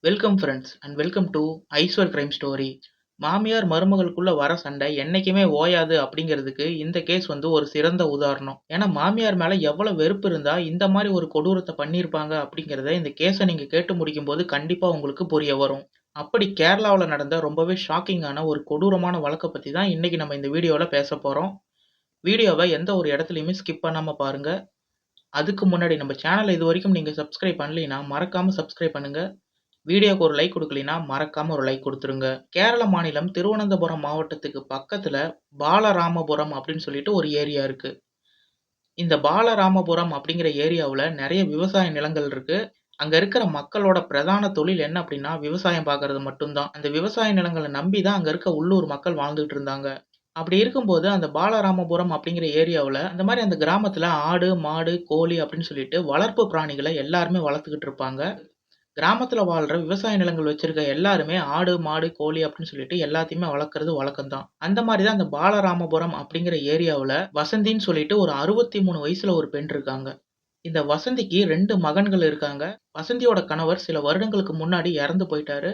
Welcome friends and welcome to ஐஸ்வர் crime story. மாமியார் மருமகளுக்குள்ள வர சண்டை என்னைக்குமே ஓயாது அப்படிங்கிறதுக்கு இந்த கேஸ் வந்து ஒரு சிறந்த உதாரணம். ஏன்னா மாமியார் மேல எவ்வளவு வெறுப்பு இருந்தா இந்த மாதிரி ஒரு கொடூரத்தை பண்ணியிருப்பாங்க அப்படிங்கிறத இந்த கேஸை நீங்க கேட்டு முடிக்கும் போது கண்டிப்பா உங்களுக்கு புரிய வரும். அப்படி கேரளாவில் நடந்த ரொம்பவே ஷாக்கிங்கான ஒரு கொடூரமான வழக்கை பத்தி தான் இன்னைக்கு நம்ம இந்த வீடியோல பேச போறோம். வீடியோவை எந்த ஒரு இடத்துலையுமே ஸ்கிப் பண்ணாம பாருங்க. அதுக்கு முன்னாடி நம்ம சேனலை இது வரைக்கும் நீங்க சப்ஸ்கிரைப் பண்ணலைன்னா மறக்காம சப்ஸ்கிரைப் பண்ணுங்க. வீடியோக்கு ஒரு லைக் குடுக்கலைன்னா, மறக்காம ஒரு லைக் குடுத்துருங்க. கேரள மாநிலம் திருவனந்தபுரம் மாவட்டத்துக்கு பக்கத்துல பாலராமபுரம் அப்படின்னு சொல்லிட்டு ஒரு ஏரியா இருக்கு. இந்த பாலராமபுரம் அப்படிங்கிற ஏரியாவுல நெறைய விவசாய நிலங்கள் இருக்கு. அங்க இருக்கிற மக்களோட பிரதான தொழில் என்ன அப்படின்னா, விவசாயம் பார்க்கறது மட்டும் தான். அந்த விவசாய நிலங்கள நம்பி தான் அங்க இருக்க உள்ளூர் மக்கள் வாழ்ந்துட்டு இருந்தாங்க. அப்படி இருக்கும்போது அந்த பாலராமபுரம் அப்படிங்கிற ஏரியாவுல, அந்த மாரி அந்த கிராமத்துல ஆடு, மாடு, கோழி அப்படின்னு சொல்லிட்டு வளர்ப்பு பிராணிகள எல்லாருமே வளர்த்துக்கிட்டு இருப்பாங்க. கிராமத்துல வாழ்ற விவசாய நிலங்கள் வச்சிருக்க எல்லாருமே ஆடு, மாடு, கோழி அப்படின்னு சொல்லிட்டு எல்லாத்தையுமே வளர்க்கறது வழக்கம் தான். அந்த மாரி தான் அந்த பாலராமபுரம் அப்படிங்கிற ஏரியாவுல வசந்தின்னு சொல்லிட்டு ஒரு 63 வயசுல ஒரு பெண் இருக்காங்க. இந்த வசந்திக்கு 2 மகன்கள் இருக்காங்க. வசந்தியோட கணவர் சில வருடங்களுக்கு முன்னாடி இறந்து போயிட்டாரு.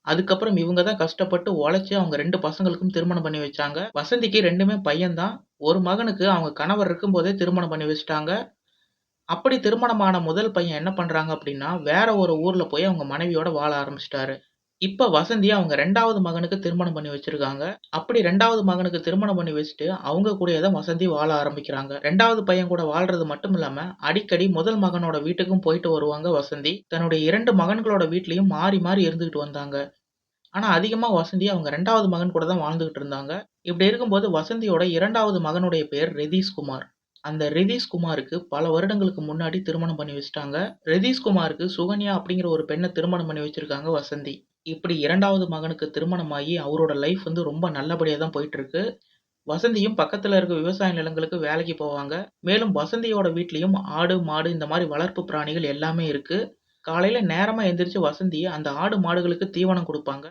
அதுக்கப்புறம் இவங்க தான் கஷ்டப்பட்டு உழைச்சு அவங்க 2 பசங்களுக்கும் திருமணம் பண்ணி வச்சாங்க. வசந்திக்கு 2மே பையன் தான். ஒரு மகனுக்கு அவங்க கணவர் இருக்கும்போதே திருமணம் பண்ணி வச்சுட்டாங்க. அப்படி திருமணமான முதல் பையன் என்ன பண்றாங்க அப்படின்னா, வேற ஒரு ஊர்ல போய் அவங்க மனைவியோட வாழ ஆரம்பிச்சுட்டாரு. இப்ப வசந்திய அவங்க 2வது மகனுக்கு திருமணம் பண்ணி வச்சிருக்காங்க. அப்படி 2வது மகனுக்கு திருமணம் பண்ணி வச்சுட்டு, அவங்க கூடயே தான் வசந்தி வாழ ஆரம்பிக்கிறாங்க. 2வது பையன் கூட வாழ்றது மட்டும் இல்லாம, அடிக்கடி முதல் மகனோட வீட்டுக்கும் போயிட்டு வருவாங்க வசந்தி. தன்னுடைய 2 மகன்களோட வீட்லயும் மாறி மாறி இருந்துகிட்டு வந்தாங்க. ஆனா அதிகமா வசந்தி அவங்க 2வது மகன் கூட தான் வாழ்ந்துகிட்டு இருந்தாங்க. இப்படி இருக்கும்போது வசந்தியோட 2வது மகனுடைய பேர் ரெதீஷ் குமார். அந்த ரெதீஷ் குமாருக்கு பல வருடங்களுக்கு முன்னாடி திருமணம் பண்ணி வச்சுட்டாங்க. ரெதீஷ் குமாருக்கு சுகன்யா அப்படிங்கிற ஒரு பெண்ண திருமணம் பண்ணி வச்சிருக்காங்க வசந்தி. இப்படி 2வது மகனுக்கு திருமணமாகி அவரோட லைஃப் வந்து ரொம்ப நல்லபடியா தான் போயிட்டு இருக்கு. வசந்தியும் பக்கத்துல இருக்க விவசாய நிலங்களுக்கு வேலைக்கு போவாங்க. மேலும் வசந்தியோட வீட்லயும் ஆடு, மாடு இந்த மாரி வளர்ப்பு பிராணிகள் எல்லாமே இருக்கு. காலையில நேரமா எந்திரிச்சு வசந்தி அந்த ஆடு, மாடுகளுக்கு தீவனம் குடுப்பாங்க.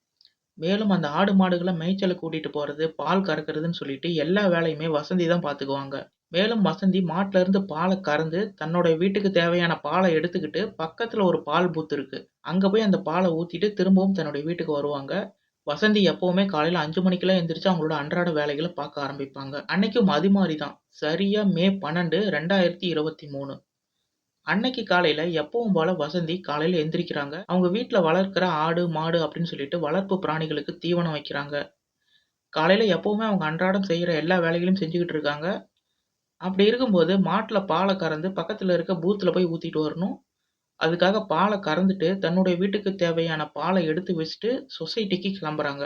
மேலும் அந்த ஆடு, மாடுகள மேய்ச்சலுக்கு கூட்டிட்டு போறது, பால் கறக்கிறதுன்னு சொல்லிட்டு எல்லா வேலையுமே வசந்தி தான் பார்த்துக்குவாங்க. மேலும் வசந்தி மாட்ல இருந்து பால கறந்து, தன்னோட வீட்டுக்கு தேவையான பால எடுத்துக்கிட்டு, பக்கத்துல ஒரு பால் பூத் இருக்கு. அங்க போய் அந்த பால ஊத்திட்டு திரும்பவும் தன்னுடைய வீட்டுக்கு வருவாங்க. வசந்தி எப்பவுமே காலையில 5 மணிக்கெல்லாம் எந்திரிச்சு அவங்களோட அன்றாட வேலைகள பார்க்க ஆரம்பிப்பாங்க. அன்னைக்கும் அது மாரி தான். சரியா மே 12, 2023 அன்னைக்கு காலையில எப்பவும் போல வசந்தி காலையில எந்திரிக்கிறாங்க. அவங்க வீட்ல வளர்க்கிற ஆடு, மாடு அப்படின்னு சொல்லிட்டு வளர்ப்பு பிராணிகளுக்கு தீவனம் வைக்கிறாங்க. காலையில எப்பவுமே அவங்க அன்றாடம் செய்யற எல்லா வேலைகளையும் செஞ்சுகிட்டு இருக்காங்க. அப்படி இருக்கும்போது மாட்ல பால கறந்து பக்கத்துல இருக்க பூத்ல போய் ஊத்திட்டு வரணும். அதுக்காக பால கறந்துட்டு தன்னுடைய வீட்டுக்கு தேவையான பால எடுத்து வச்சுட்டு சொசைட்டிக்கு கிளம்புறாங்க.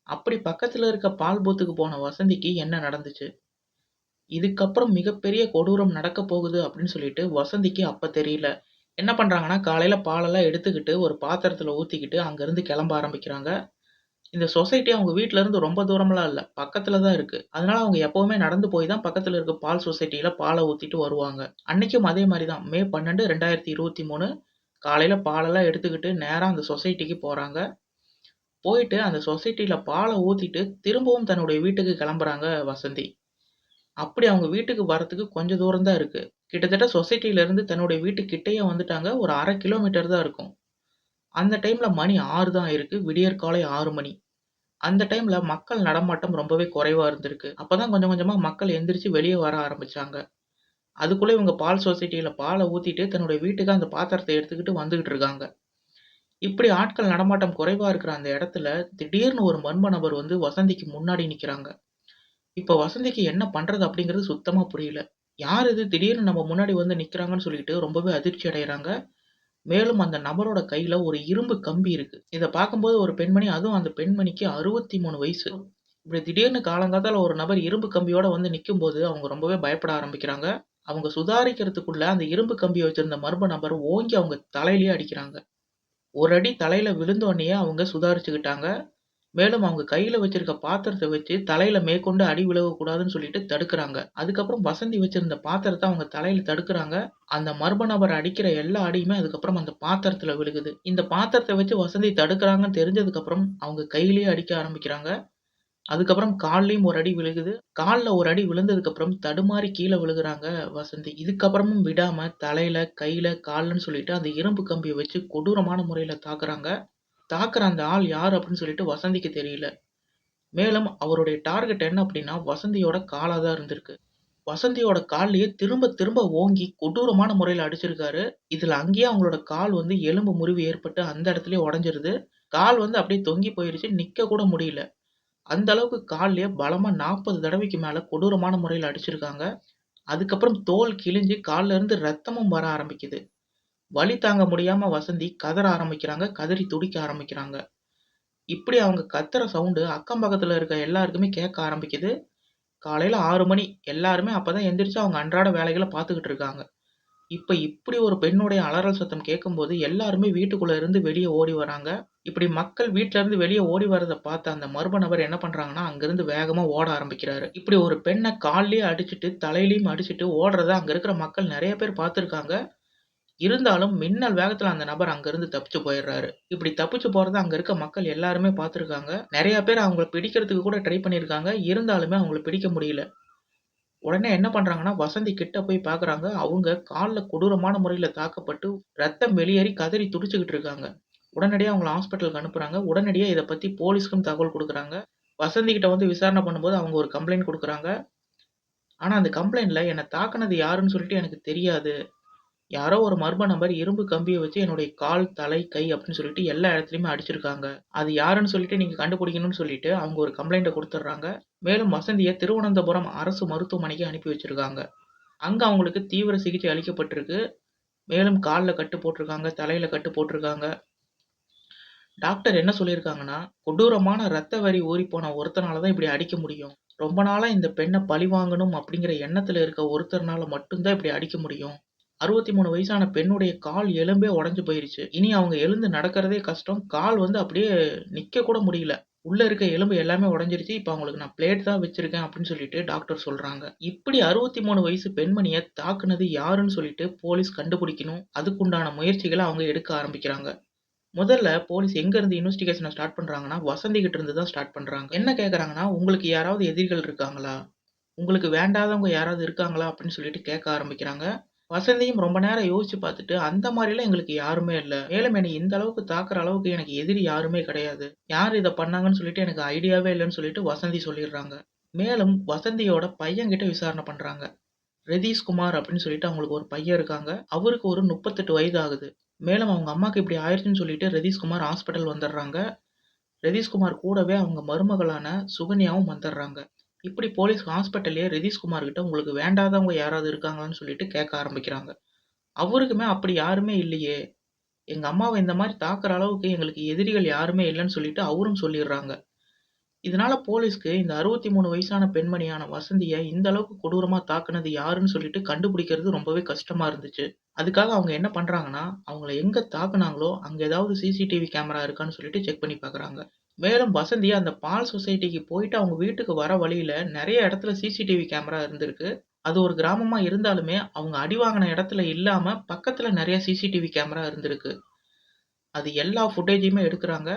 அப்படி பக்கத்துல இருக்க பால் பூத்துக்கு போன வசந்திக்கு என்ன நடந்துச்சு? இதுக்கப்புறம் மிகப்பெரிய கொடூரம் நடக்கப் போகுது அப்படின்னு சொல்லிட்டு வசந்திக்கு அப்ப தெரியல. என்ன பண்றாங்கன்னா, காலையில பாலெல்லாம் எடுத்துக்கிட்டு ஒரு பாத்திரத்துல ஊத்திக்கிட்டு அங்கருந்து கிளம்ப ஆரம்பிக்கிறாங்க. இந்த சொசைட்டி அவங்க வீட்ல இருந்து ரொம்ப தூரம்லாம் இல்ல. பக்கத்துல தான் இருக்கு. அதனால அவங்க எப்பவுமே நடந்து போய் தான் பக்கத்துல இருக்க பால் சொசைட்டில பால ஊத்திட்டு வருவாங்க. அன்னைக்கும் அதே மாரி தான். மே 12, 2023 காலையில பாலெல்லாம் எடுத்துக்கிட்டு நேரா அந்த சொசைட்டிக்கு போறாங்க. போயிட்டு அந்த சொசைட்டில பால ஊத்திட்டு திரும்பவும் தன்னுடைய வீட்டுக்கு கிளம்புறாங்க வசந்தி. அப்படி அவங்க வீட்டுக்கு வரதுக்கு கொஞ்சம் தூரம் தான் இருக்கு. கிட்டத்தட்ட சொசைட்டில இருந்து தன்னுடைய வீட்டுக்கிட்டயே வந்துட்டாங்க. ஒரு 1/2 கிலோமீட்டர் தான் இருக்கும். அந்த டைம்ல மணி 6 தான் ஆயிருக்கு. விடியற்காலை 6 மணி. அந்த டைம்ல மக்கள் நடமாட்டம் ரொம்பவே குறைவா இருந்திருக்கு. அப்பதான் கொஞ்சம் கொஞ்சமா மக்கள் எந்திரிச்சு வெளிய வர ஆரம்பிச்சாங்க. அதுக்குள்ள இவங்க பால் சொசைட்டில பால ஊத்திட்டு தன்னுடைய வீட்டுக்கு அந்த பாத்திரத்த எடுத்துக்கிட்டு வந்துகிட்டு இருக்காங்க. இப்படி ஆட்கள் நடமாட்டம் குறைவா இருக்கிற அந்த இடத்துல திடீர்னு ஒரு மர்ம நபர் வந்து வசந்திக்கு முன்னாடி நிக்கிறாங்க. இப்ப வசந்திக்கு என்ன பண்றது அப்படிங்கிறது சுத்தமா புரியல. யார் இது திடீர்னு நம்ம முன்னாடி வந்து நிக்கிறாங்கன்னு சொல்லிட்டு ரொம்பவே அதிர்ச்சி அடையறாங்க. மேலும் அந்த நபரோட கையில ஒரு இரும்பு கம்பி இருக்கு. இத பார்க்கும்போது ஒரு பெண்மணி, அதுவும் அந்த பெண்மணிக்கு 63 வயசு. இப்படி திடீர்னு காலங்காத்தால ஒரு நபர் இரும்பு கம்பியோட வந்து நிக்கும்போது, அவங்க ரொம்பவே பயப்பட ஆரம்பிக்கிறாங்க. அவங்க சுதாரிக்கிறதுக்குள்ள அந்த இரும்பு கம்பிய வச்சிருந்த மர்ம நபர் ஓங்கி அவங்க தலையிலேயே அடிக்கிறாங்க. ஒரு அடி தலையில விழுந்தோனயே அவங்க சுதாரிச்சுக்கிட்டாங்க. மேலும் அவங்க கையில வச்சிருக்க பாத்திரத்த வச்சு தலையில மேற்கொண்டு அடி விழக்கூடாதுன்னு சொல்லிட்டு தடுக்குறாங்க. அதுக்கப்புறம் வசந்தி வச்சிருந்த பாத்திரத்த அவங்க தலையில தடுக்குறாங்க. அந்த மர்ம நபர் அடிக்கிற எல்லா அடியுமே அதுக்கப்புறம் அந்த பாத்திரத்துல விழுகுது. இந்த பாத்திரத்த வச்சு வசந்தி தடுக்குறாங்கன்னு தெரிஞ்சதுக்கு அப்புறம் அவங்க கையிலேயே அடிக்க ஆரம்பிக்கிறாங்க. அதுக்கப்புறம் கால்லயும் ஒரு அடி விழுகுது. கால்ல ஒரு அடி விழுந்ததுக்கப்புறம் தடுமாறி கீழ விழுகுறாங்க வசந்தி. இதுக்கப்புறமும் விடாம தலையில, கையில, கால்லன்னு சொல்லிட்டு அந்த இரும்பு கம்பிய வச்சு கொடூரமான முறையில தாக்குறாங்க. தாக்குற அந்த ஆள் யாரு அப்படின்னு சொல்லிட்டு வசந்திக்கு தெரியல. மேலும் அவருடைய டார்கெட் என்ன அப்படின்னா, வசந்தியோட காலா தான் இருந்திருக்கு. வசந்தியோட கால்லயே திரும்ப திரும்ப ஓங்கி கொடூரமான முறையில அடிச்சிருக்காரு. இதுல அங்கேயே அவங்களோட கால் வந்து எலும்பு முறிவு ஏற்பட்டு அந்த இடத்திலேயே உடைஞ்சிருது. கால் வந்து அப்படியே தொங்கி போயிருச்சு. நிக்க கூட முடியல. அந்த அளவுக்கு கால்லயே பலமா 40 தடவைக்கு மேல கொடூரமான முறையில அடிச்சிருக்காங்க. அதுக்கப்புறம் தோல் கிழிஞ்சு கால்ல இருந்து ரத்தமும் வர ஆரம்பிக்குது. வலி தாங்க முடியாம வசந்தி கதற ஆரம்பிக்கிறாங்க. கதறி துடிக்க ஆரம்பிக்கிறாங்க. இப்படி அவங்க கத்துற சவுண்டு அக்கம் பக்கத்துல இருக்க எல்லாருக்குமே கேட்க ஆரம்பிக்குது. காலையில 6 மணி. எல்லாருமே அப்பதான் எந்திரிச்சு அவங்க அன்றாட வேலைகள பார்த்துக்கிட்டு இருக்காங்க. இப்ப இப்படி ஒரு பெண்ணுடைய அலறல் சத்தம் கேட்கும்போது எல்லாருமே வீட்டுக்குள்ள இருந்து வெளிய ஓடி வராங்க. இப்படி மக்கள் வீட்ல இருந்து வெளிய ஓடி வரத பார்த்த அந்த மர்ம நபர் என்ன பண்றாங்கன்னா, அங்கிருந்து வேகமா ஓட ஆரம்பிக்கிறாரு. இப்படி ஒரு பெண்ண கால்லயே அடிச்சுட்டு, தலையிலயும் அடிச்சுட்டு ஓடுறத அங்க இருக்கிற மக்கள் நெறைய பேர் பார்த்துருக்காங்க. இருந்தாலும் மின்னல் வேகத்துல அந்த நபர் அங்கிருந்து தப்பிச்சு போயிடுறாரு. இப்படி தப்பிச்சு போறத அங்க இருக்க மக்கள் எல்லாருமே பார்த்துருக்காங்க. நெறைய பேர் அவங்கள பிடிக்கிறதுக்கு கூட ட்ரை பண்ணியிருக்காங்க. இருந்தாலுமே அவங்கள பிடிக்க முடியல. உடனே என்ன பண்றாங்கன்னா, வசந்தி கிட்ட போய் பார்க்குறாங்க. அவங்க கால்ல கொடூரமான முறையில தாக்கப்பட்டு, ரத்தம் வெளியேறி கதறி துடிச்சுக்கிட்டு இருக்காங்க. உடனடியா அவங்கள ஹாஸ்பிட்டலுக்கு அனுப்புறாங்க. உடனடியா இத பத்தி போலீஸ்க்கும் தகவல் குடுக்குறாங்க. வசந்தி கிட்ட வந்து விசாரணை பண்ணும்போது அவங்க ஒரு கம்ப்ளைண்ட் குடுக்குறாங்க. ஆனா அந்த கம்ப்ளைண்ட்ல என்ன தாக்குனது யாருன்னு சொல்லிட்டு எனக்கு தெரியாது. யாரோ ஒரு மர்ம நபர் இரும்பு கம்பிய வச்சு என்னுடைய கால், தலை, கை அப்படின்னு சொல்லிட்டு எல்லா இடத்துலயுமே அடிச்சிருக்காங்க. அது யாருன்னு சொல்லிட்டு நீங்க கண்டுபிடிக்கணும்னு சொல்லிட்டு அவங்க ஒரு கம்ப்ளைண்ட்ட குடுத்துடுறாங்க. மேலும் வசந்திய திருவனந்தபுரம் அரசு மருத்துவமனைக்கு அனுப்பி வச்சிருக்காங்க. அங்க அவங்களுக்கு தீவிர சிகிச்சை அளிக்கப்பட்டிருக்கு. மேலும் கால்ல கட்டு போட்டிருக்காங்க, தலையில கட்டு போட்டிருக்காங்க. டாக்டர் என்ன சொல்லியிருக்காங்கன்னா, கொடூரமான ரத்த வெறி ஊறிப்போன ஒருத்தனால தான் இப்படி அடிக்க முடியும். ரொம்ப நாளா இந்த பெண்ண பழிவாங்கணும் அப்படிங்கிற எண்ணத்துல இருக்க ஒருத்தர்னால மட்டும் தான் இப்படி அடிக்க முடியும். 63 வயசான பெண்ணுடைய கால் எலும்பே உடைஞ்சு போயிருச்சு. இனி அவங்க எழுந்து நடக்கிறதே கஷ்டம். கால் வந்து அப்படியே நிக்க கூட முடியல. உள்ள இருக்க எலும்பு எல்லாமே உடைஞ்சிருச்சு. இப்ப அவங்களுக்கு நான் பிளேட் தான் வச்சிருக்கேன் அப்படின்னு சொல்லிட்டு டாக்டர் சொல்றாங்க. இப்படி 63 வயசு பெண்மணிய தாக்குனது யாருன்னு சொல்லிட்டு போலீஸ் கண்டுபிடிக்கணும். அதுக்குண்டான முயற்சிகள அவங்க எடுக்க ஆரம்பிக்கிறாங்க. முதல்ல போலீஸ் எங்க இருந்து இன்வெஸ்டிகேஷன ஸ்டார்ட் பண்றாங்கன்னா, வசந்தி கிட்ட இருந்து தான் ஸ்டார்ட் பண்றாங்க. என்ன கேட்கறாங்கன்னா, உங்களுக்கு யாராவது எதிரிகள் இருக்காங்களா? உங்களுக்கு வேண்டாதவங்க யாராவது இருக்காங்களா? அப்படின்னு சொல்லிட்டு கேட்க ஆரம்பிக்கிறாங்க. வசந்தியும் ரொம்ப நேரம் யோசிச்சு பார்த்துட்டு, அந்த மாரிலாம் எங்களுக்கு யாருமே இல்ல. மேலும் என்னைய இந்த அளவுக்கு தாக்குற அளவுக்கு எனக்கு எதிரி யாருமே கிடையாது. யார் இத பண்ணாங்கன்னு சொல்லிட்டு எனக்கு ஐடியாவே இல்லன்னு சொல்லிட்டு வசந்தி சொல்லிடுறாங்க. மேலும் வசந்தியோட பையன்கிட்ட விசாரணை பண்றாங்க. ரெதீஷ் குமார் அப்படின்னு சொல்லிட்டு அவங்களுக்கு ஒரு பையன் இருக்காங்க. அவருக்கு ஒரு 38 வயது ஆகுது. மேலும் அவங்க அம்மாக்கு இப்படி ஆயிருச்சுன்னு சொல்லிட்டு ரெதீஷ் குமார் ஹாஸ்பிட்டல் வந்துடுறாங்க. ரெதீஷ் குமார் கூடவே அவங்க மருமகளான சுகன்யாவும் வந்துடுறாங்க. இப்படி போலீஸ் ஹாஸ்பிட்டல்லயே ரெதீஷ் குமார் கிட்ட உங்களுக்கு வேண்டாதவங்க யாராவது இருக்காங்களான்னு சொல்லிட்டு கேட்க ஆரம்பிக்கிறாங்க. அவருக்குமே அப்படி யாருமே இல்லையே. எங்க அம்மாவ இந்த மாரி தாக்குற அளவுக்கு எங்களுக்கு எதிரிகள் யாருமே இல்லன்னு சொல்லிட்டு அவரும் சொல்லிடுறாங்க. இதனால போலீஸ்க்கு இந்த 63 வயசான பெண்மணியான வசந்திய இந்த அளவுக்கு கொடூரமா தாக்குனது யாருன்னு சொல்லிட்டு கண்டுபிடிக்கிறது ரொம்பவே கஷ்டமா இருந்துச்சு. அதுக்காக அவங்க என்ன பண்றாங்கன்னா, அவங்கள எங்க தாக்குனாங்களோ அங்க ஏதாவது சிசிடிவி கேமரா இருக்கான்னு சொல்லிட்டு செக் பண்ணி பார்க்குறாங்க. மேலும் வசந்தி அந்த பால் சொசைட்டிக்கு போயிட்டு அவங்க வீட்டுக்கு வர வழியில நெறைய இடத்துல சிசிடிவி கேமரா இருந்திருக்கு. அது ஒரு கிராமமா இருந்தாலுமே, அவங்க அடி வாங்குன இடத்துல இல்லாம பக்கத்துல நெறைய சிசிடிவி கேமரா இருந்திருக்கு. அது எல்லா ஃபுட்டேஜையுமே எடுக்குறாங்க.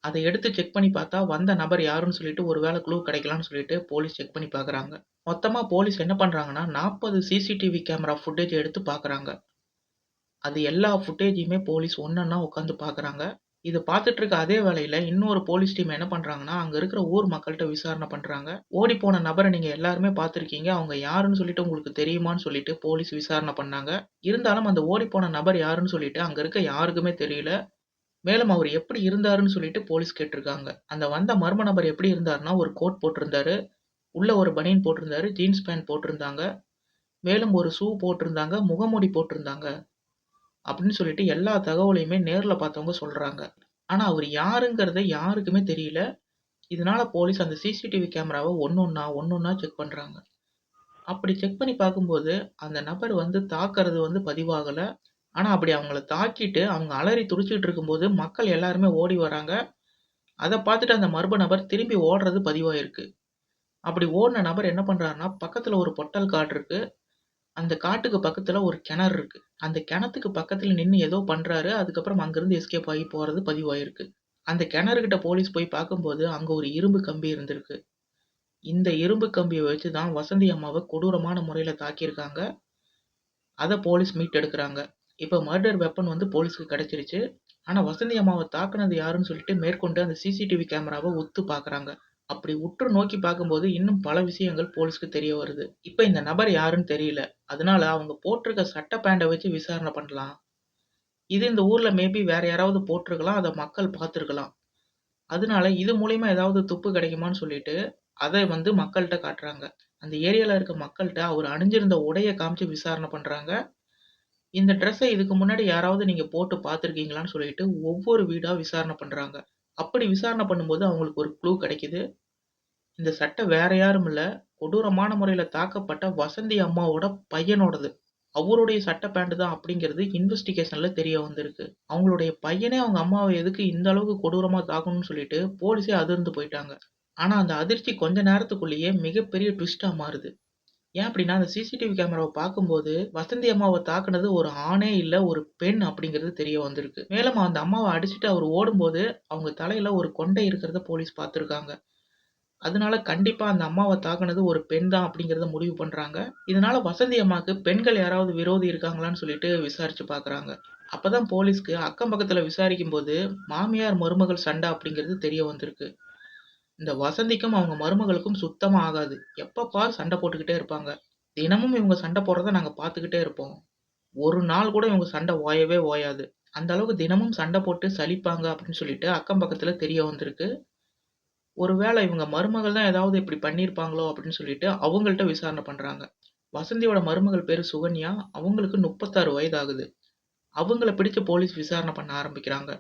அத எடுத்து செக் பண்ணி பார்த்தா, வந்த நபர் யாருன்னு சொல்லிட்டு ஒரு வேள க்ளூ கிடைக்கலான்னு சொல்லிட்டு போலீஸ் செக் பண்ணி பார்க்குறாங்க. மொத்தமா போலீஸ் என்ன பண்றாங்கன்னா, 40 சிசிடிவி கேமரா ஃபுட்டேஜ் எடுத்து பார்க்குறாங்க. அது எல்லா ஃபுட்டேஜையுமே போலீஸ் ஒண்ணொண்ணா உட்காந்து பார்க்குறாங்க. இத பார்த்துட்டு இருக்க அதே வேளையில இன்னொரு போலீஸ் டீம் என்ன பண்றாங்கன்னா, அங்க இருக்கிற ஊர் மக்கள்ட்ட விசாரணை பண்றாங்க. ஓடிப்போன நபர நீங்க எல்லாருமே பார்த்துருக்கீங்க. அவங்க யாருன்னு சொல்லிட்டு உங்களுக்கு தெரியுமான்னு சொல்லிட்டு போலீஸ் விசாரணை பண்ணாங்க. இருந்தாலும் அந்த ஓடிப்போன நபர் யாருன்னு சொல்லிட்டு அங்க இருக்க யாருக்குமே தெரியல. மேலும் அவரு எப்படி இருந்தாருன்னு சொல்லிட்டு போலீஸ் கேட்டிருக்காங்க. அந்த வந்த மர்ம நபர் எப்படி இருந்தாருன்னா, ஒரு கோட் போட்டிருந்தாரு. உள்ள ஒரு பனியன் போட்டிருந்தாரு. ஜீன்ஸ் பேண்ட் போட்டிருந்தாங்க. மேலும் ஒரு ஷூ போட்டிருந்தாங்க. முகமூடி போட்டிருந்தாங்க. அப்படின்னு சொல்லிட்டு எல்லா தகவலையுமே நேர்ல பார்த்தவங்க சொல்றாங்க. ஆனா அவரு யாருங்கிறது யாருக்குமே தெரியல. இதனால போலீஸ் அந்த சிசிடிவி கேமராவ ஒண்ணொண்ணா செக் பண்றாங்க. அப்படி செக் பண்ணி பார்க்கும்போது, அந்த நபர் வந்து தாக்குறது வந்து பதிவாகல. ஆனா அப்படி அவங்கள தாக்கிட்டு, அவங்க அலறி துடிச்சுட்டு இருக்கும்போது, மக்கள் எல்லாருமே ஓடி வராங்க. அத பார்த்துட்டு அந்த மர்ம நபர் திரும்பி ஓடுறது பதிவாயிருக்கு. அப்படி ஓடுன நபர் என்ன பண்றாருன்னா, பக்கத்துல ஒரு பொட்டல் காடு இருக்கு. அந்த காட்டுக்கு பக்கத்துல ஒரு கிணறு இருக்கு. அந்த கிணத்துக்கு பக்கத்துல நின்னு ஏதோ பண்றாரு. அதுக்கப்புறம் அங்கிருந்து எஸ்கேப் ஆகி போறது பதிவாயிருக்கு. அந்த கிணறுகிட்ட போலீஸ் போய் பார்க்கும்போது, அங்க ஒரு இரும்பு கம்பி இருந்திருக்கு. இந்த இரும்பு கம்பிய வச்சு தான் வசந்தி அம்மாவ கொடூரமான முறையில தாக்கியிருக்காங்க. அத போலீஸ் மீட்டெடுக்குறாங்க. இப்ப மர்டர் வெப்பன் வந்து போலீஸ்க்கு கிடைச்சிருச்சு. ஆனா வசந்தி அம்மாவ தாக்குனது யாருன்னு சொல்லிட்டு மேற்கொண்டு அந்த சிசிடிவி கேமராவ உத்து பார்க்குறாங்க. அப்படி உற்று நோக்கி பார்க்கும்போது இன்னும் பல விஷயங்கள் போலீஸ்க்கு தெரிய வருது. இப்ப இந்த நபர் யாருன்னு தெரியல. அதனால அவங்க போட்டிருக்க சட்ட பேண்ட்ட வச்சு விசாரணை பண்ணலாம். இது இந்த ஊர்ல மேபி வேற யாராவது போட்டிருக்கலாம். அத மக்கள் பார்த்திருக்கலாம். அதனால இது மூலியமா ஏதாவது துப்பு கிடைக்குமான்னு சொல்லிட்டு, அத வந்து மக்கள்ட்ட காட்டுறாங்க. அந்த ஏரியால இருக்க மக்கள்ட்ட அவர் அணிஞ்சிருந்த உடைய காமிச்சு விசாரணை பண்றாங்க. இந்த ட்ரெஸ்ஸ இதுக்கு முன்னாடி யாராவது நீங்க போட்டு பார்த்துருக்கீங்களான்னு சொல்லிட்டு ஒவ்வொரு வீடா விசாரணை பண்றாங்க. அப்படி விசாரணை பண்ணும்போது அவங்களுக்கு ஒரு க்ளூ கிடைக்குது. இந்த சட்டை வேற யாரும் இல்ல. கொடூரமான முறையில தாக்கப்பட்ட வசந்தி அம்மாவோட பையனோடது. அவருடைய சட்டை பேண்ட் தான் அப்படிங்கிறது இன்வெஸ்டிகேஷன்ல தெரிய வந்திருக்கு. அவங்களுடைய பையனே அவங்க அம்மாவ எதுக்கு இந்த அளவுக்கு கொடூரமா தாக்கணும்னு சொல்லிட்டு போலீஸே அதிர்ந்து போயிட்டாங்க. ஆனா அந்த அதிர்ச்சி கொஞ்ச நேரத்துக்குள்ளேயே மிகப்பெரிய ட்விஸ்ட்டா மாறுது. ஏன் அப்படின்னா, அந்த சிசிடிவி கேமராவ பார்க்கும்போது, வசந்தி அம்மாவ தாக்குனது ஒரு ஆணே இல்ல, ஒரு பெண் அப்படிங்கிறது தெரிய வந்திருக்கு. மேலும் அந்த அம்மாவ அடிச்சுட்டு அவரு ஓடும்போது, அவங்க தலையில ஒரு கொண்டை இருக்கிறத போலீஸ் பார்த்துருக்காங்க. அதனால கண்டிப்பா அந்த அம்மாவ தாக்குனது ஒரு பெண் தான் அப்படிங்கிறத முடிவு பண்றாங்க. இதனால வசந்தி அம்மாக்கு பெண்கள் யாராவது விரோதி இருக்காங்களான்னு சொல்லிட்டு விசாரிச்சு பார்க்குறாங்க. அப்பதான் போலீஸ்க்கு அக்கம் பக்கத்துல விசாரிக்கும்போது, மாமியார், மருமகள் சண்டை அப்படிங்கிறது தெரிய வந்திருக்கு. இந்த வசந்திக்கும் அவங்க மருமகளுக்கும் சுத்தமா ஆகாது. எப்ப பாரு சண்டை போட்டுக்கிட்டே இருப்பாங்க. தினமும் இவங்க சண்டை போடுறத நாங்க பார்த்துக்கிட்டே இருப்போம். ஒரு நாள் கூட இவங்க சண்டை ஓயவே ஓயாது. அந்த அளவுக்கு தினமும் சண்டை போட்டு சலிப்பாங்க அப்படின்னு சொல்லிட்டு அக்கம் பக்கத்துல தெரிய வந்திருக்கு. ஒருவேளை இவங்க மருமகள் தான் ஏதாவது இப்படி பண்ணியிருப்பாங்களோ அப்படின்னு சொல்லிட்டு அவங்கள்ட்ட விசாரணை பண்றாங்க. வசந்தியோட மருமகள் பேரு சுகன்யா. அவங்களுக்கு 36 வயது ஆகுது. அவங்கள பிடிச்சு போலீஸ் விசாரணை பண்ண ஆரம்பிக்கிறாங்க.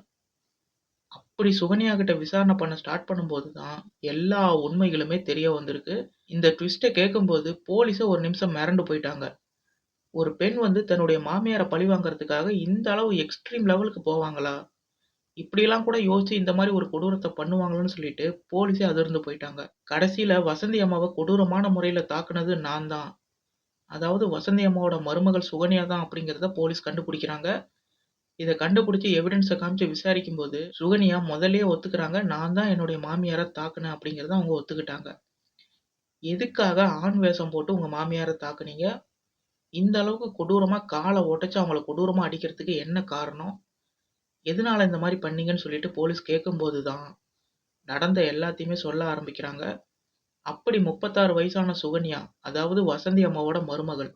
அப்படி சுகன்யா கிட்ட விசாரணை பண்ண ஸ்டார்ட் பண்ணும்போது தான் எல்லா உண்மைகளுமே தெரிய வந்திருக்கு. இந்த ட்விஸ்ட்ட கேட்கும்போது போலீஸே ஒரு நிமிஷம் மிரண்டு போயிட்டாங்க. ஒரு பெண் வந்து தன்னுடைய மாமியார பழிவாங்கறதுக்காக இந்த அளவு எக்ஸ்ட்ரீம் லெவலுக்கு போவாங்களா? இப்படியெல்லாம் கூட யோசிச்சு இந்த மாரி ஒரு கொடூரத்த பண்ணுவாங்களான்னு சொல்லிட்டு போலீஸே அதிர்ந்து போயிட்டாங்க. கடைசியில வசந்தி அம்மாவ கொடூரமான முறையில தாக்குனது நான் தான். அதாவது வசந்தி அம்மாவோட மருமகள் சுகன்யா தான் அப்படிங்கிறத போலீஸ் கண்டுபிடிக்கிறாங்க. இத கண்டுபிடிச்சு எவிடன்ஸ காமிச்சு விசாரிக்கும்போது, சுகன்யா முதல்லயே ஒத்துக்கிறாங்க. நான் தான் என்னுடைய மாமியார தாக்குனேன் அப்படிங்கிறத அவங்க ஒத்துக்கிட்டாங்க. எதுக்காக ஆண் வேஷம் போட்டு உங்க மாமியார தாக்குனீங்க? இந்த அளவுக்கு கொடூரமா கால உடைச்சு அவங்கள கொடூரமா அடிக்கிறதுக்கு என்ன காரணம்? எதனால இந்த மாரி பண்ணீங்கன்னு சொல்லிட்டு போலீஸ் கேட்கும்போது தான், நடந்த எல்லாத்தையுமே சொல்ல ஆரம்பிக்கிறாங்க. அப்படி 36 வயசான சுகன்யா, அதாவது வசந்தி அம்மாவோட மருமகள்.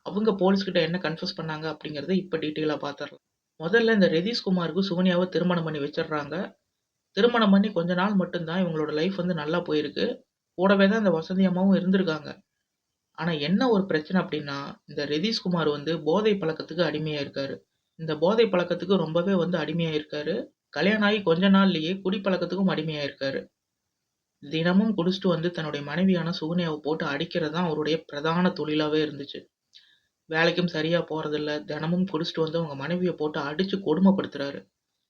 அவங்க போலீஸ்கிட்ட என்ன கன்ஃபஸ் பண்ணாங்க அப்படிங்கிறத இப்ப டீட்டெயிலா பார்த்துரலாம். முதல்ல இந்த ரெதீஷ் குமாருக்கு சுகன்யாவ திருமணம் பண்ணி வச்சுடுறாங்க. திருமணம் பண்ணி கொஞ்ச நாள் மட்டும் தான் இவங்களோட லைஃப் வந்து நல்லா போயிருக்கு. கூடவே தான் இந்த வசந்தி அம்மாவும் இருந்திருக்காங்க. ஆனா என்ன ஒரு பிரச்சனை அப்டின்னா, இந்த ரெதீஷ் குமார் வந்து போதை பழக்கத்துக்கு அடிமையா இருக்காரு. இந்த போதை பழக்கத்துக்கு ரொம்பவே வந்து அடிமையா இருக்காரு. கல்யாணம் ஆகி கொஞ்ச நாள்லயே குடிப்பழக்கத்துக்கும் அடிமையா இருக்காரு. தினமும் குடிச்சிட்டு வந்து தன்னுடைய மனைவியான சுகன்யாவ போட்டு அடிக்கிறது தான் அவருடைய பிரதான தொழிலாவே இருந்துச்சு. வேலைக்கும் சரியா போறதில்ல. தினமும் குடிச்சிட்டு வந்து அவங்க மனைவிய போட்டு அடிச்சு கொடுமைப்படுத்துறாரு.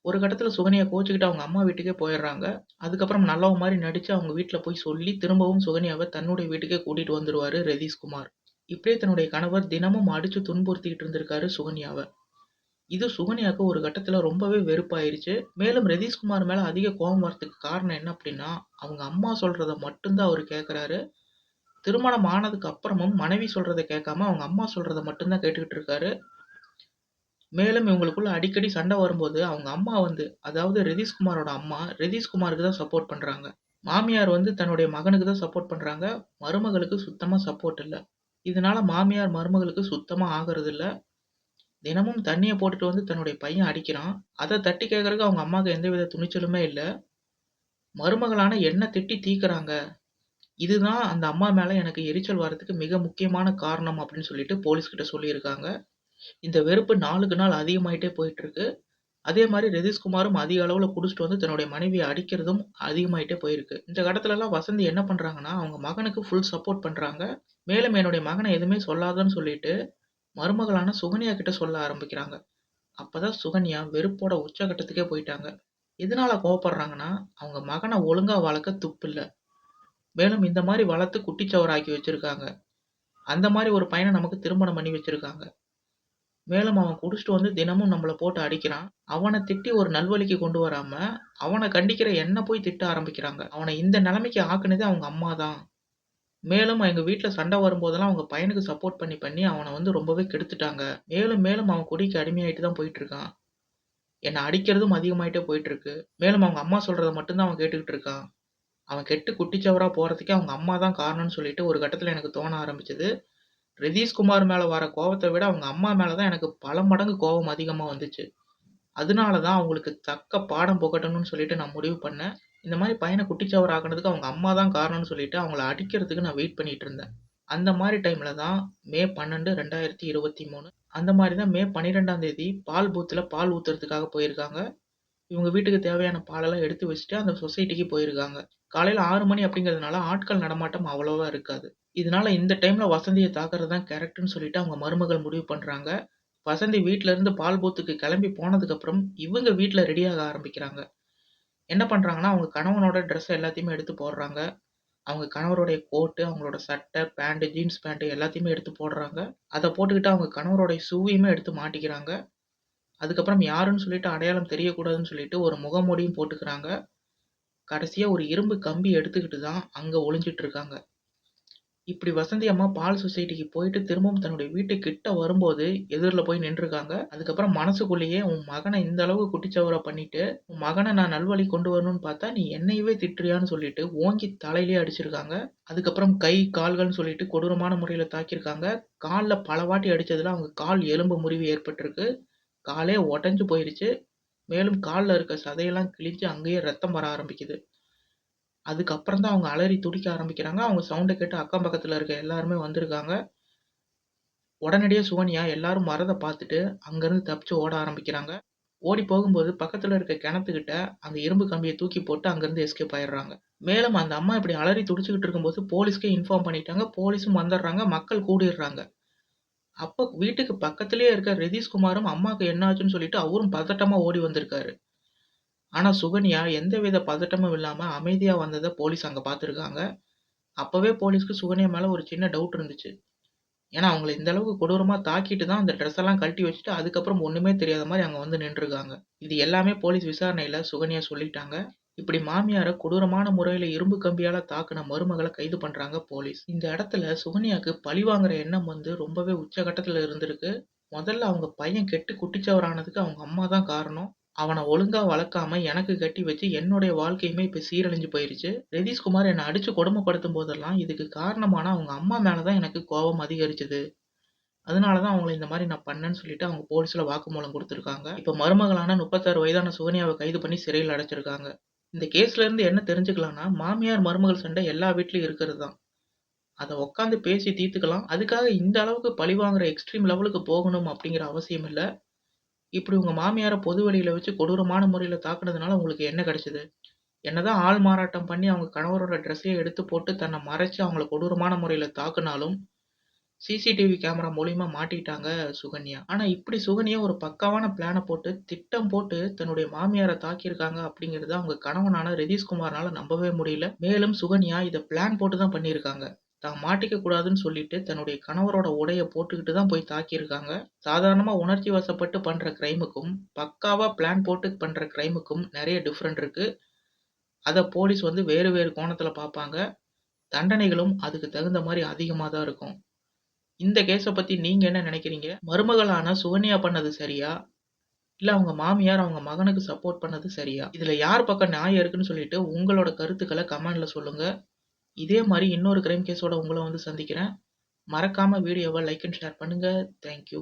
ஒரு கட்டத்துல சுகன்யா கோச்சுக்கிட்டு அவங்க அம்மா வீட்டுக்கே போயிடுறாங்க. அதுக்கப்புறம் நல்லவ மாரி நடிச்சு அவங்க வீட்ல போய் சொல்லி, திரும்பவும் சுகன்யாவ தன்னுடைய வீட்டுக்கே கூட்டிட்டு வந்துருவாரு ரெதீஷ் குமார். இப்படியே தன்னுடைய கணவர் தினமும் அடிச்சு துன்புறுத்திட்டு இருந்திருக்காரு சுகன்யாவ. இது சுகன்யாக்கு ஒரு கட்டத்துல ரொம்பவே வெறுப்பாயிருச்சு. மேலும் ரெதீஷ் குமார் மேல அதிக கோவம் வரதுக்கு காரணம் என்ன அப்படின்னா, அவங்க அம்மா சொல்றத மட்டும் தான் அவரு கேட்கறாரு. திருமணம் ஆனதுக்கு அப்புறமும் மனைவி சொல்றத கேட்காம அவங்க அம்மா சொல்றத மட்டும் தான் கேட்டுக்கிட்டு இருக்காரு. மேலும் இவங்களுக்குள்ள அடிக்கடி சண்டை வரும்போது, அவங்க அம்மா வந்து அதாவது ரெதீஷ் குமாரோட அம்மா, ரெதீஷ் குமாருக்கு தான் சப்போர்ட் பண்றாங்க. மாமியார் வந்து தன்னுடைய மகனுக்கு தான் சப்போர்ட் பண்றாங்க. மருமகளுக்கு சுத்தமா சப்போர்ட் இல்ல. இதனால மாமியார் மருமகளுக்கு சுத்தமா ஆகுறதில்ல. தினமும் தண்ணீய போட்டுட்டு வந்து தன்னுடைய பையன் அடிக்கிறான். அத தட்டி கேட்கறதுக்கு அவங்க அம்மாக்கு எந்தவித துணிச்சலுமே இல்ல. மருமகளான என்ன திட்டி தீர்க்குறாங்க. இதுதான் அந்த அம்மா மேல எனக்கு எரிச்சல் வரதுக்கு மிக முக்கியமான காரணம் அப்படின்னு சொல்லிட்டு போலீஸ் கிட்ட சொல்லியிருக்காங்க. இந்த வெறுப்பு நாளுக்கு நாள் அதிகமாயிட்டே போயிட்டுருக்கு. அதே மாரி ரெதீஷ்குமாரும் அதிக அளவுல குடிச்சிட்டு வந்து தன்னுடைய மனைவிய அடிக்கிறதும் அதிகமாயிட்டே போயிருக்கு. இந்த கட்டத்துலலாம் வசந்தி என்ன பண்றாங்கன்னா, அவங்க மகனுக்கு ஃபுல் சப்போர்ட் பண்றாங்க. மேலும் என்னுடைய மகன எதுவுமே சொல்லாதன்னு சொல்லிட்டு, மருமகளான சுகன்யா கிட்ட சொல்ல ஆரம்பிக்கிறாங்க. அப்பதான் சுகன்யா வெறுப்போட உச்சகட்டத்துக்கே போயிட்டாங்க. எதனால கோவப்படுறாங்கன்னா, அவங்க மகன ஒழுங்கா வளர்க்க துப்பில்ல. மேலும் இந்த மாரி வளர்த்து குட்டிச்சுவராக்கி வச்சிருக்காங்க. அந்த மாரி ஒரு பையன நமக்கு திருமணம் பண்ணி வச்சிருக்காங்க. மேலும் அவன் குடிச்சிட்டு வந்து தினமும் நம்மள போட்டு அடிக்கிறான். அவன திட்டி ஒரு நல்வழிக்கு கொண்டு வராம, அவன கண்டிக்கிற என்ன போய் திட்ட ஆரம்பிக்கிறாங்க. அவன இந்த நிலைமைக்கு ஆக்குனதே அவங்க அம்மா தான். மேலும் எங்க வீட்ல சண்டை வரும்போதெல்லாம் அவங்க பையனுக்கு சப்போர்ட் பண்ணி, பண்ணி அவன வந்து ரொம்பவே கெடுத்துட்டாங்க. மேலும், மேலும் அவன் குடிக்கு அடிமையாயிட்டு தான் போயிட்டுருக்கான். என்ன அடிக்கிறதும் அதிகமாயிட்டே போயிட்டுருக்கு. மேலும் அவங்க அம்மா சொல்றத மட்டும் தான் அவன் கேட்டுக்கிட்டு இருக்கான். அவன் கெட்டு குட்டிச்சவரா போறதுக்கே அவங்க அம்மா தான் காரணம்னு சொல்லிட்டு ஒரு கட்டத்தில எனக்கு தோண ஆரம்பிச்சது. ரிதீஷ்குமார் மேல வர கோவத்த விட அவங்க அம்மா மேல தான் எனக்கு பல மடங்கு கோவம் அதிகமா வந்துச்சு. அதனால தான் அவங்களுக்கு தக்க பாடம் புகட்டணும்னு சொல்லிட்டு நான் முடிவு பண்ணேன். இந்த மாரி பையன குட்டிச்சவரா ஆக்குனதுக்கு அவங்க அம்மா தான் காரணம்னு சொல்லிட்டு அவங்கள அடிக்கிறதுக்கு நான் வெயிட் பண்ணிட்டு இருந்தேன். அந்த மாரி டைம்ல தான் மே 12, 2023 அந்த மாரி தான் மே 12ஆம் தேதி பால் பூத்துல பால் ஊத்துறதுக்காக போயிருக்காங்க. இவங்க வீட்டுக்கு தேவையான பாலெல்லாம் எடுத்து வச்சுட்டு அந்த சொசைட்டிக்கு போயிருக்காங்க. காலையில 6 மணி அப்படிங்கிறதுனால ஆட்கள் நடமாட்டம் அவ்வளவா இருக்காது. இதனால இந்த டைம்ல வசந்திய தாக்குறது தான் கரெக்ட்ன்னு சொல்லிட்டு அவங்க மருமகள் முடிவு பண்றாங்க. வசந்தி வீட்ல இருந்து பால் பூத்துக்கு கிளம்பி போனதுக்கப்புறம், இவங்க வீட்ல ரெடியாக ஆரம்பிக்கிறாங்க. என்ன பண்றாங்கன்னா, அவங்க கணவனோட ட்ரெஸ் எல்லாத்தையுமே எடுத்து போடுறாங்க. அவங்க கணவருடைய கோட்டு, அவங்களோட சட்டை, பேண்ட், ஜீன்ஸ் பேண்ட் எல்லாத்தையுமே எடுத்து போடுறாங்க. அத போட்டுக்கிட்டு அவங்க கணவருடைய ஷூவையுமே எடுத்து மாட்டிக்கிறாங்க. அதுக்கப்புறம் யாருன்னு சொல்லிட்டு அடையாளம் தெரியக்கூடாதுன்னு சொல்லிட்டு ஒரு முகமூடியும் போட்டுக்கிறாங்க. கடைசியா ஒரு இரும்பு கம்பி எடுத்துக்கிட்டு தான் அங்க ஒளிஞ்சிட்டு இருக்காங்க. இப்படி வசந்தி அம்மா பால் சொசைட்டிக்கு போயிட்டு திரும்பவும் தன்னுடைய வீட்டுக்கிட்ட வரும்போது, எதிர்ல போய் நின்றுருக்காங்க. அதுக்கப்புறம் மனசுக்குள்ளேயே, "உன் மகன இந்த அளவுக்கு குட்டிச்சவரா பண்ணிட்டு, உன் மகன நான் நல்வழிக்கு கொண்டு வரணும்னு பார்த்தா, நீ என்னையவே திட்டுறியான்னு" சொல்லிட்டு ஓங்கி தலையிலேயே அடிச்சிருக்காங்க. அதுக்கப்புறம் கை, கால்கள்னு சொல்லிட்டு கொடூரமான முறையில தாக்கியிருக்காங்க. கால்ல பல வாட்டி அடிச்சதுல அவங்க கால் எலும்பு முறிவு ஏற்பட்டிருக்கு. காலே உடைஞ்சு போயிருச்சு. மேலும் கால்ல இருக்க சதையெல்லாம் கிழிஞ்சு அங்கேயே ரத்தம் வர ஆரம்பிக்குது. அதுக்கப்புறம் தான் அவங்க அலறி துடிக்க ஆரம்பிக்கிறாங்க. அவங்க சவுண்ட கேட்டு அக்கம் பக்கத்துல இருக்க எல்லாருமே வந்திருக்காங்க. உடனடியா சுகன்யா எல்லாரும் வரத பார்த்துட்டு, அங்கருந்து தப்பிச்சு ஓட ஆரம்பிக்கிறாங்க. ஓடி போகும்போது பக்கத்துல இருக்க கிணத்துக்கிட்ட அந்த இரும்பு கம்பிய தூக்கி போட்டு அங்கருந்து எஸ்கேப் ஆயிடுறாங்க. மேலும் அந்த அம்மா இப்படி அலறி துடிச்சுக்கிட்டு இருக்கும்போது போலீஸ்க்கு இன்ஃபார்ம் பண்ணிட்டாங்க. போலீஸும் வந்துடுறாங்க. மக்கள் கூடிடுறாங்க. அப்ப வீட்டுக்கு பக்கத்திலேயே இருக்க ரிதீஷ்குமாரும் அம்மாக்கு என்ன ஆச்சுன்னு சொல்லிட்டு அவரும் பதட்டமா ஓடி வந்திருக்காரு. ஆனா சுகன்யா எந்தவித பதட்டமும் இல்லாம அமைதியா வந்தத போலீஸ் அங்க பார்த்துருக்காங்க. அப்பவே போலீஸ்க்கு சுகன்யா மேல ஒரு சின்ன டவுட் இருந்துச்சு. ஏன்னா, அவங்கள இந்த அளவுக்கு கொடூரமா தாக்கிட்டு தான் அந்த ட்ரெஸ் எல்லாம் கழட்டி வச்சுட்டு, அதுக்கப்புறம் ஒண்ணுமே தெரியாத மாரி அங்க வந்து நின்றுருக்காங்க. இது எல்லாமே போலீஸ் விசாரணையில சுகன்யா சொல்லிட்டாங்க. இப்படி மாமியார கொடூரமான முறையில இரும்பு கம்பியால தாக்குன மருமகள கைது பண்றாங்க போலீஸ். இந்த இடத்துல சுகன்யாக்கு பழி வாங்குற எண்ணம் வந்து ரொம்பவே உச்சகட்டத்துல இருந்திருக்கு. முதல்ல அவங்க பையன் கெட்டு குட்டிச்சவரானதுக்கு அவங்க அம்மா தான் காரணம். அவன ஒழுங்கா வளர்க்காம எனக்கு கட்டி வச்சு என்னுடைய வாழ்க்கையுமே இப்ப சீரழிஞ்சு போயிருச்சு. ரதீஷ்குமார் என்ன அடிச்சு கொடுமைப்படுத்தும் போதெல்லாம் இதுக்கு காரணமான அவங்க அம்மா மேல தான் எனக்கு கோவம் அதிகரிச்சது. அதனால தான் அவங்கள இந்த மாரி நான் பண்ணேன்னு சொல்லிட்டு அவங்க போலீஸ்ல வாக்குமூலம் குடுத்துருக்காங்க. இப்ப மருமகளான 36 வயதான சுகன்யாவ கைது பண்ணி சிறையில அடைச்சிருக்காங்க. இந்த கேஸ்ல இருந்து என்ன தெரிஞ்சுக்கலாம்னா, மாமியார், மருமகள் சண்டை எல்லா வீட்லயும் இருக்கிறது தான். அத உட்காந்து பேசி தீர்த்துக்கலாம். அதுக்காக இந்த அளவுக்கு பழிவாங்குற எக்ஸ்ட்ரீம் லெவலுக்கு போகணும் அப்படிங்கிற அவசியம் இல்ல. இப்படி உங்க மாமியார பொது வெளியில வச்சு கொடூரமான முறையில தாக்குனதுனால உங்களுக்கு என்ன கிடைச்சது? என்னதான் ஆள் மாறாட்டம் பண்ணி அவங்க கணவரோட ட்ரெஸ்ஸையே எடுத்து போட்டு தன்னை மறைச்சு அவங்கள கொடூரமான முறையில தாக்குனாலும், சிசிடிவி கேமரா மூலியமா மாட்டிட்டாங்க சுகன்யா. ஆனா இப்படி சுகன்யா ஒரு பக்காவான பிளான போட்டு, திட்டம் போட்டு தன்னுடைய மாமியார தாக்கியிருக்காங்க அப்படிங்கிறத அவங்க கணவனான ரதீஷ்குமார்னால நம்பவே முடியல. மேலும் சுகன்யா இத பிளான் போட்டு தான் பண்ணியிருக்காங்க. தான் மாட்டிக்க கூடாதுன்னு சொல்லிட்டு தன்னுடைய கணவரோட உடைய போட்டுக்கிட்டு தான் போய் தாக்கியிருக்காங்க. சாதாரணமா உணர்ச்சி வசப்பட்டு பண்ற கிரைமுக்கும், பக்காவா பிளான் போட்டு பண்ற கிரைமுக்கும் நெறைய டிஃபரெண்ட் இருக்கு. அத போலீஸ் வந்து வேறு வேறு கோணத்துல பார்ப்பாங்க. தண்டனைகளும் அதுக்கு தகுந்த மாரி அதிகமா தான் இருக்கும். இந்த கேஸ பத்தி நீங்க என்ன நினைக்கிறீங்க? மருமகளான சுகன்யா பண்ணது சரியா? இல்ல அவங்க மாமியார் அவங்க மகனுக்கு சப்போர்ட் பண்ணது சரியா? இதுல யார் பக்கம் நியாயம் இருக்குன்னு சொல்லிட்டு உங்களோட கருத்துக்கள கமெண்ட்ல சொல்லுங்க. இதே மாரி இன்னொரு கிரைம் கேஸோட உங்கள வந்து சந்திக்கிறேன். மறக்காம வீடியோவ லைக் அண்ட் ஷேர் பண்ணுங்க. Thank you.